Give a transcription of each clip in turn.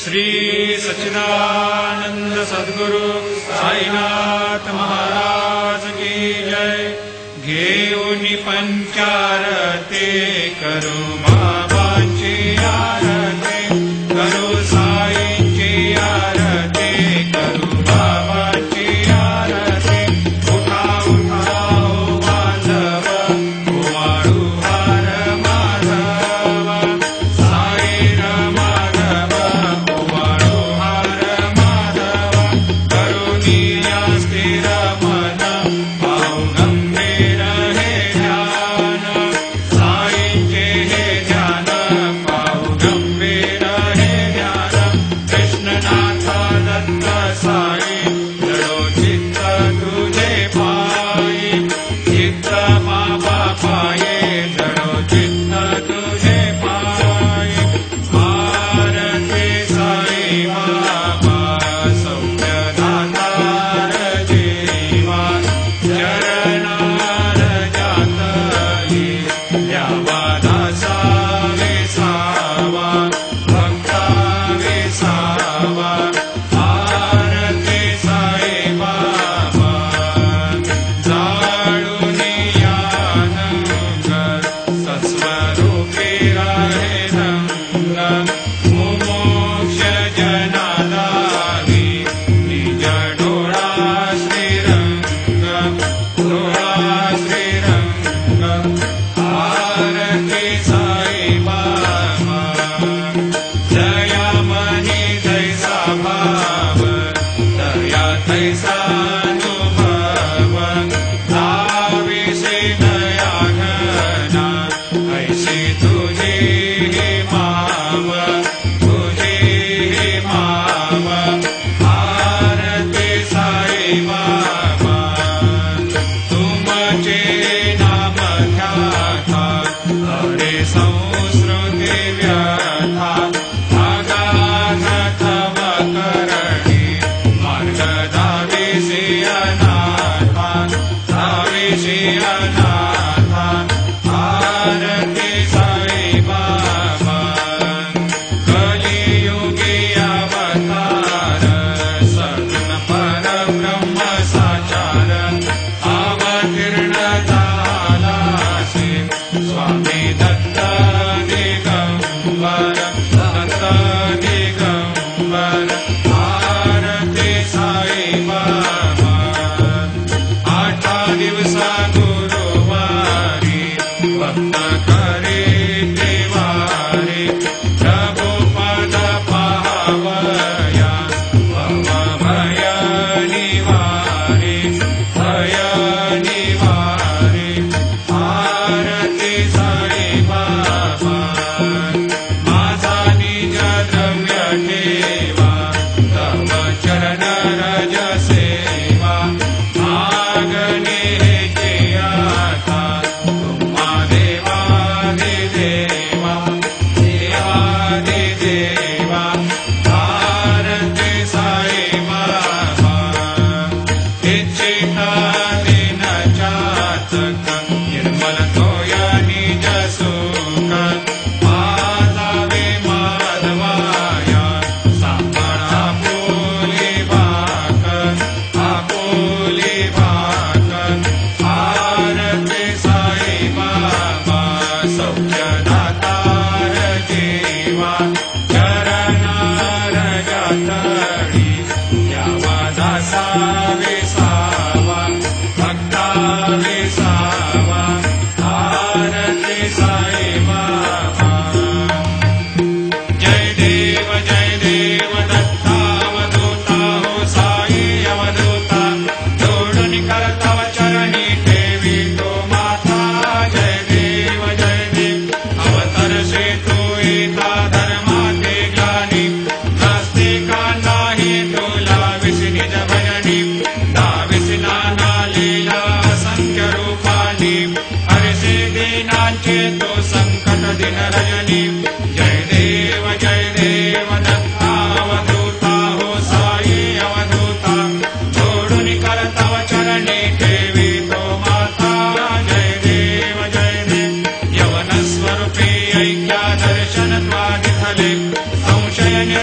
श्री सच्चिदानंद सद्गुरु साईनाथ महाराज की जय। घेऊनी पंचारते करू बाबांची आरती, करू साईंची आरती, करू बाबांची आरती। उठा उठा हो बांधव, ओवाळू हार माधव, साई माधव, ओवाळू हार माधव। करुणी स्थिर मन, पाहू गंभीर हे ध्यान, साईंचे हे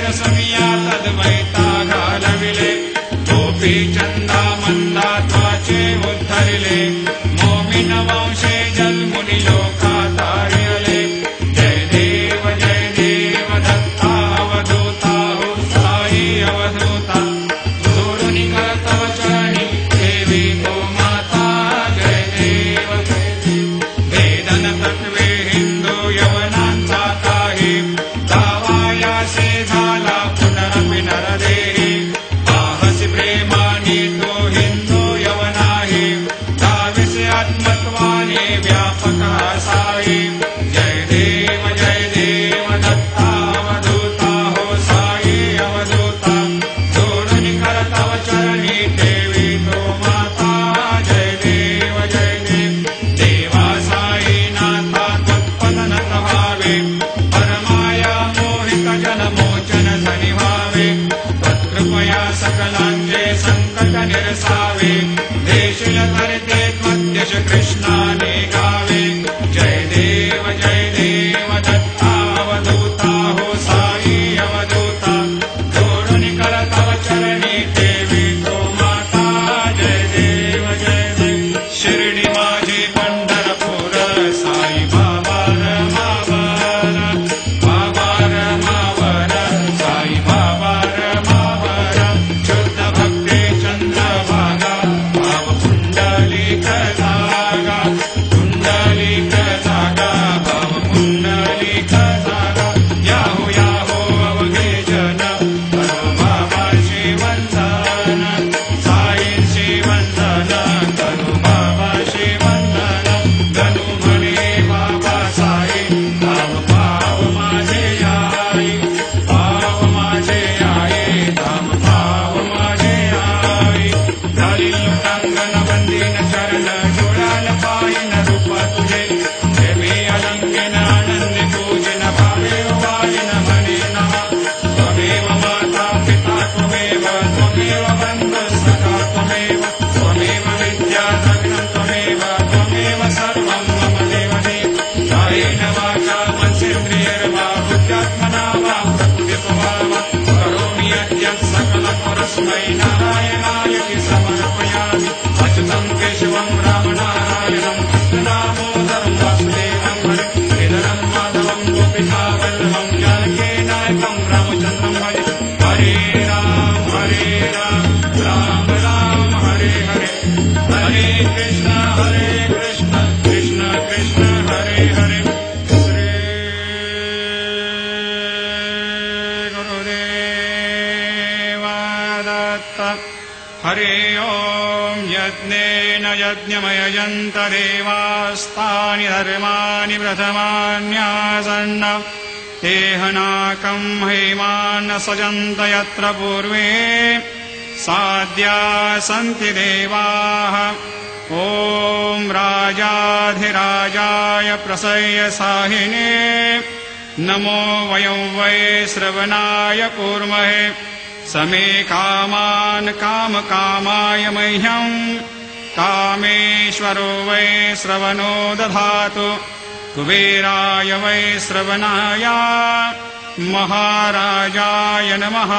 रसमिया तद्वैता घालविले गोपी चंदा मंदा त्वाचे उद्धरिले मोमिन वंशे जन्मुनि लोका तारियले जय देव दत्ता अवधूता हो साई अवधूता जोरुनि करतव चरणी देवी तो माता जय देव वेदन तत्वे हिंदू यवनांचा काही दावायासे झाला पुनरपि नरदेही पाहसी प्रेमाने तो हिंदू यवनाही दाविसे आत्मत्वाने व्यापक असाई जय देव दत्ता अवधूता हो साई अवधूता जोडुनि करतव चरणी देवी तो माता जय देव देवा साई नाथा त्वत्पदनत भावे परमाया मोहित जनमोचन धनि भावे त्वत्कृपया सकलांचे संकट निरसावे देशील करते त्वद्यश कृष्णाने गावे जय देव दत्ता अवधूता हो साई अवधूता जोडुनि करतव चरणी देवी तो माता जय देव शिर्डी माझी पंढरपूर साई बाबा रमावर साई बाबा रमावर शुद्ध भक्ती चंद्रभागा भाव पुंडलिक जागा भाव पुंडलिक जागा याहो अवघे जन करो बाबाशी वंदन साईंशी वंदन करो बाबाशी वंदन गणू म्हणे बाबा साई भाव माझे आई भाव माझे आई धाम भाव माझे आई झाली लुटांगण बंदीन चरण जोडान पायन रूप तुझे प्रेमी अलंकेन आनंदी पूजन भावे वाजन म्हणे नमः त्वमेव माता पिता त्वमेव बंधु सखा त्वमेव विद्या द्रविणं त्वमेव सर्वं मम देव कायेन वाचा मनसेन्द्रियैर्वा बुद्ध्यात्मना वा प्रकृतिस्वभावा करोमि यद्यत् सकलं परस्मै नारायणाय समर्पयामि अच्युतं केशवं रामनारायणं कृष्णदामोदरं वासुदेवं हरिधरं माधवं गोपिकावल्लभं जानकीनायकं रामचन्द्रं हरे राम राम हरे हरे कृष्ण कृष्ण कृष्ण हरे हरे श्री गुरुदेव दत्त हरे ओम यज्ञेन यज्ञमयजन्त देवास्तानि धर्माणि प्रथमान्यासन्न तेहनाकं हेमान् सजन्त यत्र पूर्वे साद्या सन्ति देवाः ॐ राजाधिराजाय प्रसह्य साहिने नमो वयं वै श्रवणाय कूर्महे समे कामान् कामकामाय मह्यं कामेश्वरो वै श्रवणो दधातु कुबेराय वै श्रवणाय महाराजाय नमः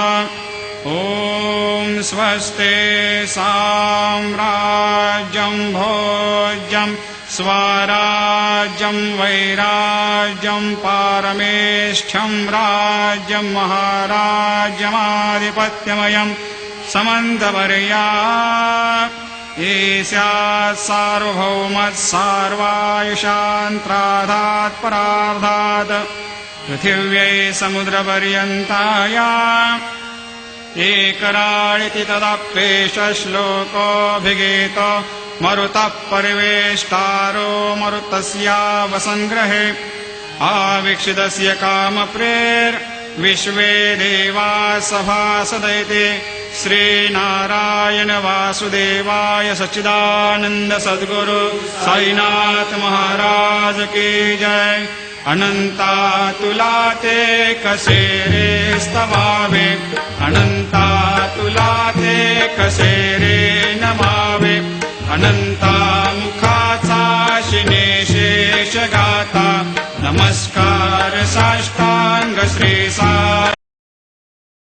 ॐ स्वस्ते साम्राज्यं भोज्यं स्वराज्यं वैराज्यं पारमेष्ठ्यं राज्यं महाराज्यमाधिपत्यमयं समन्तवर्या ईस्यात् सार्वभौमत्सार्वायुषान्त्राधात् परार्धात् पृथिव्यै समुद्रपर्यन्ताया एकराळिति तदप्येष श्लोकोऽभिगीतो मरुतः परिवेष्टारो मरुतस्यावसङ्ग्रहे आवीक्षितस्य कामप्रेर्विश्वे देवा सभासदैते श्रीनारायण वासुदेवाय सच्चिदानंद सद्गुरु साईनाथ महाराज की जय। अनंता तुला ते कसे रे स्तवावे, अनंता तुला ते कसे रे नमावे, अनंता मुखाचा शिने शेष गाता, नमस्कार साष्टांग श्री सा